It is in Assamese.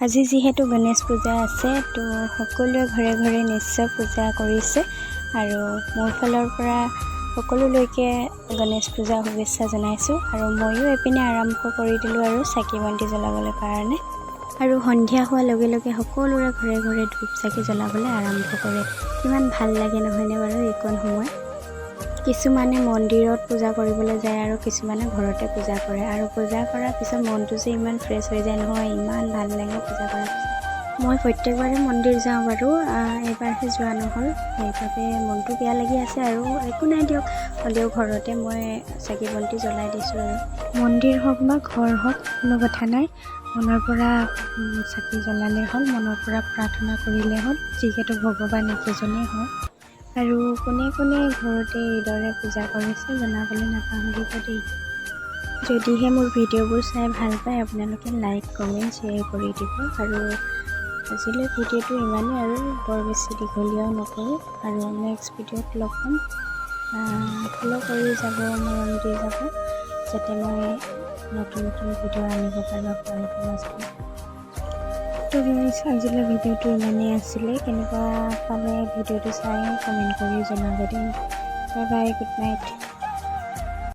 আজি যিহেতু গণেশ পূজা আছে তো সকলোৱে ঘৰে ঘৰে নিশ্চয় পূজা কৰিছে আৰু মোৰ ফালৰ পৰা সকলোলৈকে গণেশ পূজা শুভেচ্ছা জনাইছোঁ আৰু ময়ো এপিনে আৰম্ভ কৰি দিলোঁ আৰু চাকি বন্তি জ্বলাবলৈ কাৰণে আৰু সন্ধিয়া হোৱাৰ লগে লগে সকলোৰে ঘৰে ঘৰে ধূপ চাকি জ্বলাবলৈ আৰম্ভ কৰে। কিমান ভাল লাগে নহয়নে বাৰু এইকণ সময়। কিছুমানে মন্দিৰত পূজা কৰিবলৈ যায় আৰু কিছুমানে ঘৰতে পূজা কৰে আৰু পূজা কৰাৰ পিছত মনটো যে ইমান ফ্ৰেছ হৈ যায় নহয়, ইমান ভাল লাগে পূজা কৰাৰ পিছত। মই প্ৰত্যেকবাৰে মন্দিৰ যাওঁ বাৰু, এইবাৰহে যোৱা নহ'ল, সেইবাবে মনটো বেয়া লাগি আছে আৰু একো নাই দিয়ক, হ'লেও ঘৰতে মই চাকি বন্তি জ্বলাই দিছোঁ আৰু মন্দিৰ হওক বা ঘৰ হওক কোনো কথা নাই, মনৰ পৰা চাকি জ্বলালে হ'ল, মনৰ পৰা প্ৰাৰ্থনা কৰিলে হ'ল, যিহেতু ভগৱান একেজনেই হয়। আৰু কোনে কোনে ঘৰতে এইদৰে পূজা কৰিছে জনাবলৈ নাপাহৰিব দেই। যদিহে মোৰ ভিডিঅ'বোৰ চাই ভাল পায় আপোনালোকে লাইক কমেণ্ট শ্বেয়াৰ কৰি দিব আৰু আজিলৈ ভিডিঅ'টো ইমানেই আৰু বৰ বেছি দীঘলীয়াও নকৰোঁ আৰু নেক্সট ভিডিঅ'ত লগ পাম। ফ'ল' কৰি যাব, মৰম দি যাব, যাতে মই নতুন নতুন ভিডিঅ' আনিব পাৰোঁ আপোনালোকৰ মাজলৈ। তো আজিলৈ ভিডিঅ'টো ইমানেই আছিলে। কেনেকুৱা পালে ভিডিঅ'টো চাই কমেণ্ট কৰি জনাব দেই। Bye bye, good night.